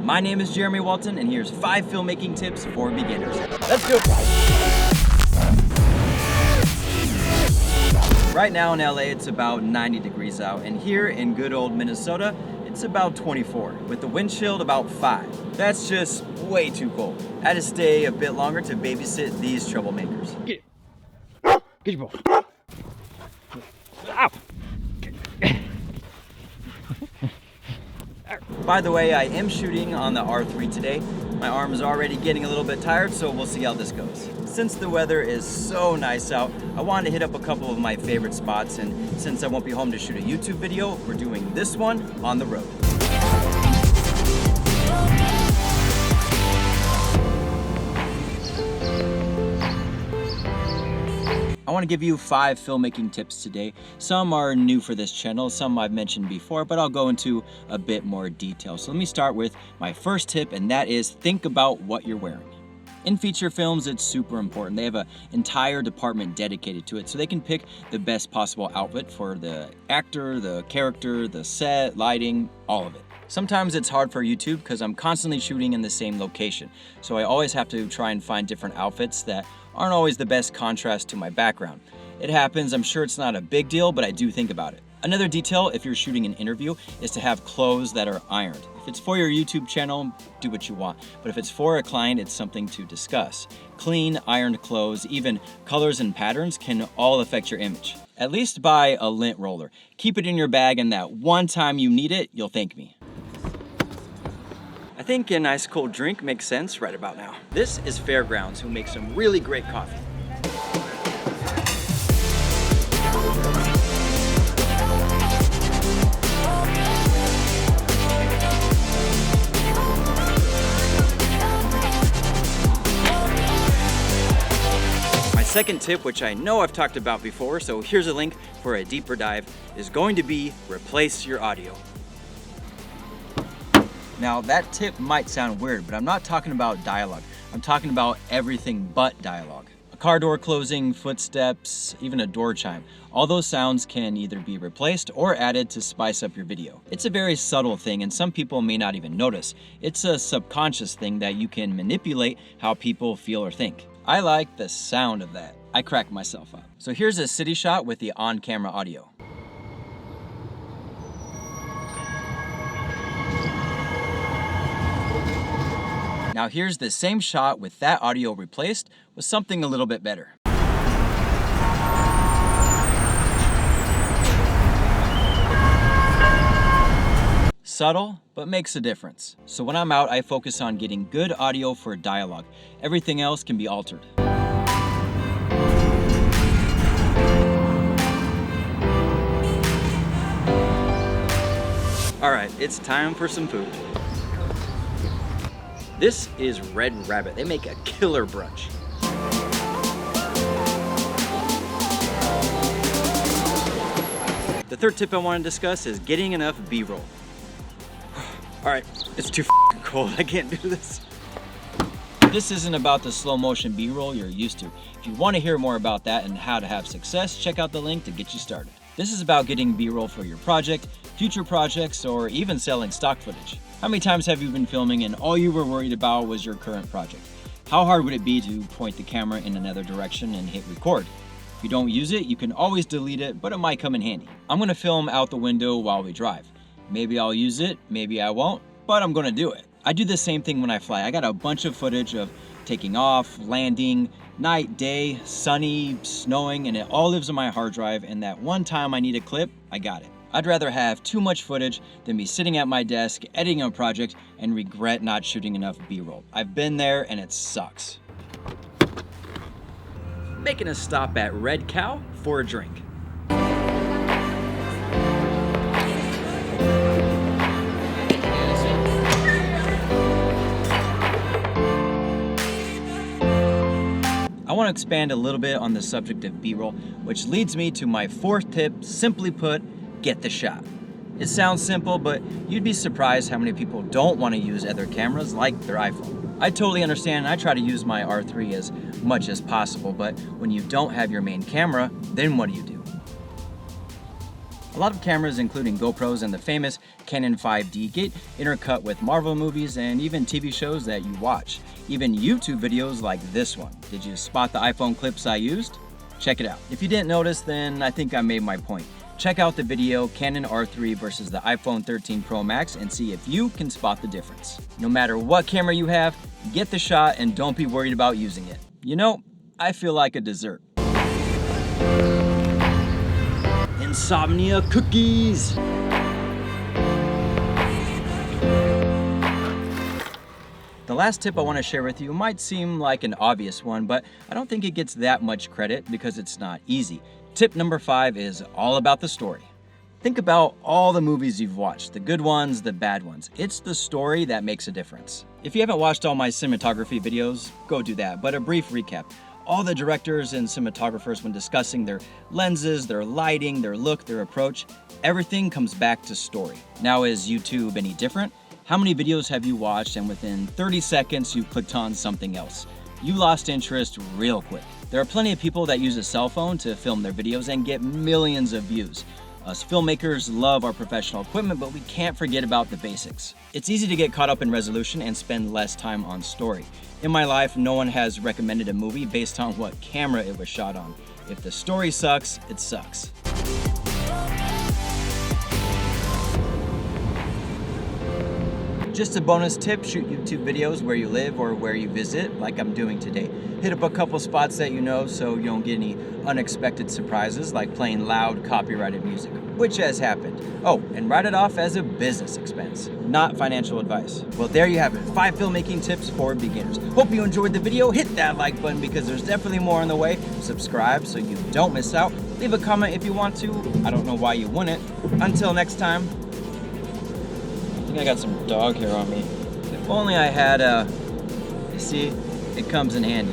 My name is Jeremy Walton, and here's 5 filmmaking tips for beginners. Let's do it! Right now in LA, it's about 90 degrees out, and here in good old Minnesota, it's about 24, with the wind chill about 5. That's just way too cold. I had to stay a bit longer to babysit these troublemakers. Get it. Get your ball. Ow. By the way, I am shooting on the R3 today. My arm is already getting a little bit tired, so we'll see how this goes. Since the weather is so nice out, I wanted to hit up a couple of my favorite spots, and since I won't be home to shoot a YouTube video, we're doing this one on the road. I want to give you 5 filmmaking tips today. Some are new for this channel, some I've mentioned before, but I'll go into a bit more detail. So let me start with my first tip, and that is think about what you're wearing. In feature films, it's super important. They have an entire department dedicated to it, so they can pick the best possible outfit for the actor, the character, the set, lighting, all of it. Sometimes it's hard for YouTube because I'm constantly shooting in the same location, so I always have to try and find different outfits that aren't always the best contrast to my background. It happens, I'm sure it's not a big deal, but I do think about it. Another detail, if you're shooting an interview, is to have clothes that are ironed. If it's for your YouTube channel, do what you want. But if it's for a client, it's something to discuss. Clean, ironed clothes, even colors and patterns can all affect your image. At least buy a lint roller. Keep it in your bag, and that one time you need it, you'll thank me. I think a nice cold drink makes sense right about now. This is Fairgrounds, who makes some really great coffee. My second tip, which I know I've talked about before, so here's a link for a deeper dive, is going to be replace your audio. Now that tip might sound weird, but I'm not talking about dialogue. I'm talking about everything but dialogue. A car door closing, footsteps, even a door chime. All those sounds can either be replaced or added to spice up your video. It's a very subtle thing, and some people may not even notice. It's a subconscious thing that you can manipulate how people feel or think. I like the sound of that. I crack myself up. So here's a city shot with the on-camera audio. Now here's the same shot with that audio replaced with something a little bit better. Subtle, but makes a difference. So when I'm out, I focus on getting good audio for dialogue. Everything else can be altered. All right, it's time for some food. This is Red Rabbit. They make a killer brunch. The third tip I want to discuss is getting enough B-roll. All right, it's too cold. I can't do this. This isn't about the slow motion B-roll you're used to. If you want to hear more about that and how to have success, check out the link to get you started. This is about getting B-roll for your project, future projects, or even selling stock footage. How many times have you been filming and all you were worried about was your current project? How hard would it be to point the camera in another direction and hit record? If you don't use it, you can always delete it, but it might come in handy. I'm gonna film out the window while we drive. Maybe I'll use it, maybe I won't, but I'm gonna do it. I do the same thing when I fly. I got a bunch of footage of taking off, landing, night, day, sunny, snowing, and it all lives on my hard drive, and that one time I need a clip, I got it. I'd rather have too much footage than be sitting at my desk editing a project and regret not shooting enough B-roll. I've been there and it sucks. Making a stop at Red Cow for a drink. I want to expand a little bit on the subject of B-roll, which leads me to my fourth tip, simply put, get the shot. It sounds simple, but you'd be surprised how many people don't want to use other cameras like their iPhone. I totally understand, and I try to use my R3 as much as possible, but when you don't have your main camera, then what do you do? A lot of cameras, including GoPros and the famous Canon 5D, get intercut with Marvel movies and even TV shows that you watch. Even YouTube videos like this one. Did you spot the iPhone clips I used? Check it out. If you didn't notice, then I think I made my point. Check out the video Canon R3 versus the iPhone 13 Pro Max and see if you can spot the difference. No matter what camera you have, get the shot and don't be worried about using it. You know, I feel like a dessert. Insomnia cookies! The last tip I want to share with you might seem like an obvious one, but I don't think it gets that much credit because it's not easy. Tip number 5 is all about the story. Think about all the movies you've watched, the good ones, the bad ones. It's the story that makes a difference. If you haven't watched all my cinematography videos, go do that, but a brief recap. All the directors and cinematographers, when discussing their lenses, their lighting, their look, their approach, everything comes back to story. Now, is YouTube any different? How many videos have you watched and within 30 seconds you clicked on something else? You lost interest real quick. There are plenty of people that use a cell phone to film their videos and get millions of views. Us filmmakers love our professional equipment, but we can't forget about the basics. It's easy to get caught up in resolution and spend less time on story. In my life, no one has recommended a movie based on what camera it was shot on. If the story sucks, it sucks. Just a bonus tip, shoot YouTube videos where you live or where you visit, like I'm doing today. Hit up a couple spots that you know so you don't get any unexpected surprises like playing loud copyrighted music, which has happened. Oh, and write it off as a business expense, not financial advice. Well, there you have it, 5 filmmaking tips for beginners. Hope you enjoyed the video. Hit that like button because there's definitely more on the way. Subscribe so you don't miss out. Leave a comment if you want to. I don't know why you wouldn't. Until next time. I think I got some dog hair on me. If only I had you see, it comes in handy.